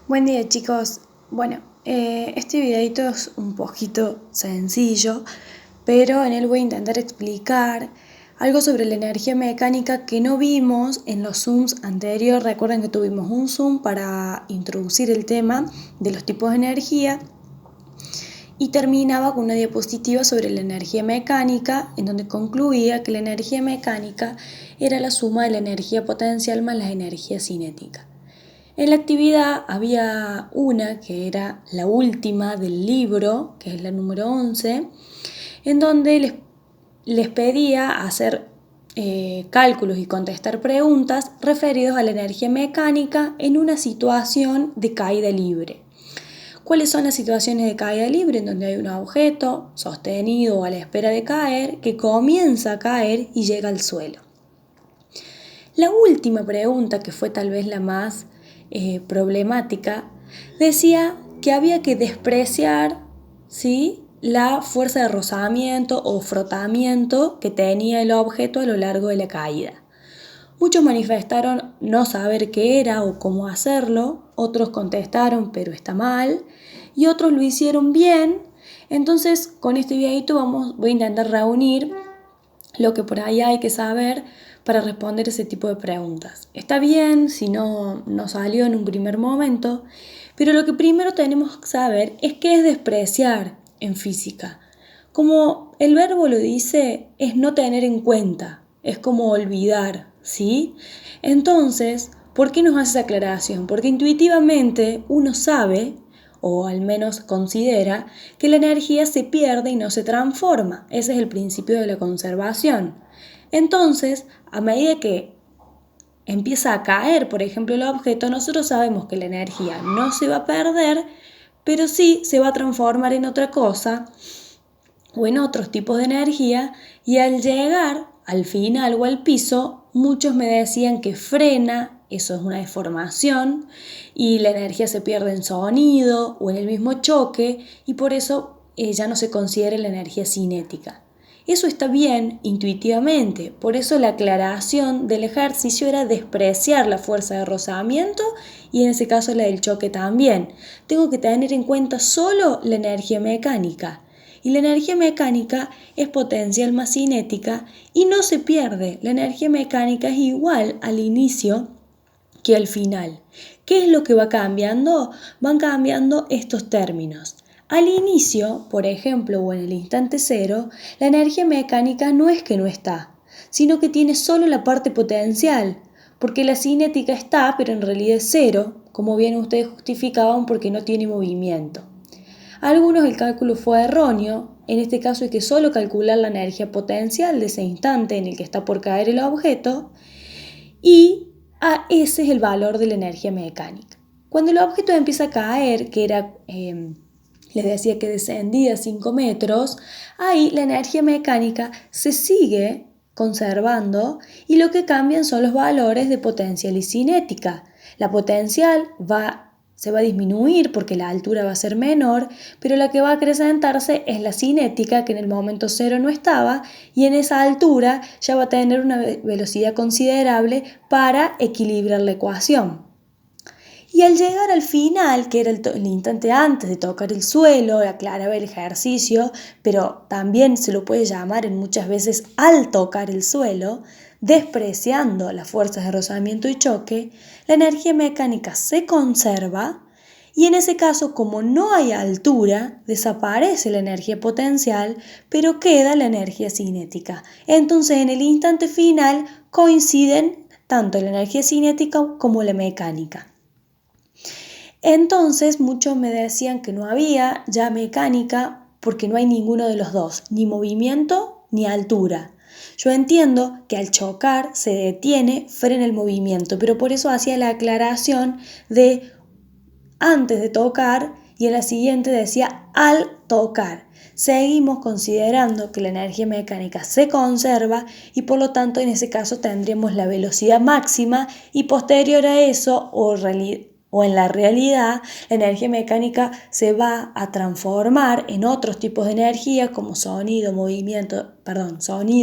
Buen día, chicos. Bueno, este videito es un poquito sencillo, pero en él voy a intentar explicar algo sobre la energía mecánica que no vimos en los Zooms anteriores. Recuerden que tuvimos un Zoom para introducir el tema de los tipos de energía y terminaba con una diapositiva sobre la energía mecánica, en donde concluía que la energía mecánica era la suma de la energía potencial más la energía cinética. En la actividad había una que era la última del libro, que es la número 11, en donde les pedía hacer cálculos y contestar preguntas referidos a la energía mecánica en una situación de caída libre. ¿Cuáles son las situaciones de caída libre? En donde hay un objeto sostenido o a la espera de caer que comienza a caer y llega al suelo. La última pregunta, que fue tal vez la más problemática, decía que había que despreciar, ¿sí?, la fuerza de rozamiento o frotamiento que tenía el objeto a lo largo de la caída. Muchos manifestaron no saber qué era o cómo hacerlo, otros contestaron pero está mal y otros lo hicieron bien. Entonces con este videito voy a intentar reunir lo que por ahí hay que saber para responder ese tipo de preguntas. Está bien si no salió en un primer momento, pero lo que primero tenemos que saber es qué es despreciar en física. Como el verbo lo dice, es no tener en cuenta, es como olvidar, ¿sí? Entonces, ¿por qué nos hace esa aclaración? Porque intuitivamente uno sabe, o al menos considera, que la energía se pierde y no se transforma. Ese es el principio de la conservación. Entonces, a medida que empieza a caer, por ejemplo, el objeto, nosotros sabemos que la energía no se va a perder, pero sí se va a transformar en otra cosa o en otros tipos de energía, y al llegar al final o al piso, muchos me decían que frena, eso es una deformación, y la energía se pierde en sonido o en el mismo choque, y por eso ya no se considera la energía cinética. Eso está bien intuitivamente, por eso la aclaración del ejercicio era despreciar la fuerza de rozamiento y en ese caso la del choque también. Tengo que tener en cuenta solo la energía mecánica. Y la energía mecánica es potencial más cinética y no se pierde. La energía mecánica es igual al inicio que al final. ¿Qué es lo que va cambiando? Van cambiando estos términos. Al inicio, por ejemplo, o en el instante cero, la energía mecánica no es que no está, sino que tiene solo la parte potencial, porque la cinética está, pero en realidad es cero, como bien ustedes justificaban, porque no tiene movimiento. A algunos el cálculo fue erróneo, en este caso hay que solo calcular la energía potencial de ese instante en el que está por caer el objeto y ese es el valor de la energía mecánica. Cuando el objeto empieza a caer, que era, les decía que descendía 5 metros, ahí la energía mecánica se sigue conservando y lo que cambian son los valores de potencial y cinética. La potencial se va a disminuir porque la altura va a ser menor, pero la que va a acrecentarse es la cinética, que en el momento cero no estaba, y en esa altura ya va a tener una velocidad considerable para equilibrar la ecuación. Y al llegar al final, que era el instante antes de tocar el suelo, aclaraba el ejercicio, pero también se lo puede llamar muchas veces al tocar el suelo, despreciando las fuerzas de rozamiento y choque, la energía mecánica se conserva y en ese caso, como no hay altura, desaparece la energía potencial, pero queda la energía cinética. Entonces, en el instante final coinciden tanto la energía cinética como la mecánica. Entonces muchos me decían que no había ya mecánica porque no hay ninguno de los dos, ni movimiento ni altura. Yo entiendo que al chocar se detiene, frena el movimiento, pero por eso hacía la aclaración de antes de tocar y en la siguiente decía al tocar. Seguimos considerando que la energía mecánica se conserva y por lo tanto en ese caso tendremos la velocidad máxima y posterior a eso o en la realidad la energía mecánica se va a transformar en otros tipos de energía como sonido,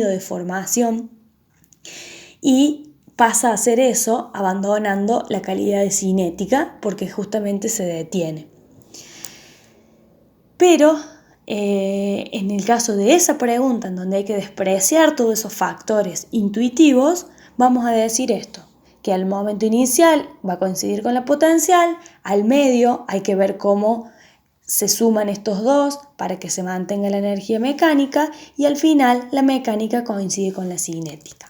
deformación y pasa a hacer eso abandonando la calidad de cinética porque justamente se detiene. Pero en el caso de esa pregunta en donde hay que despreciar todos esos factores intuitivos, vamos a decir esto, que al momento inicial va a coincidir con la potencial, al medio hay que ver cómo se suman estos dos para que se mantenga la energía mecánica y al final la mecánica coincide con la cinética.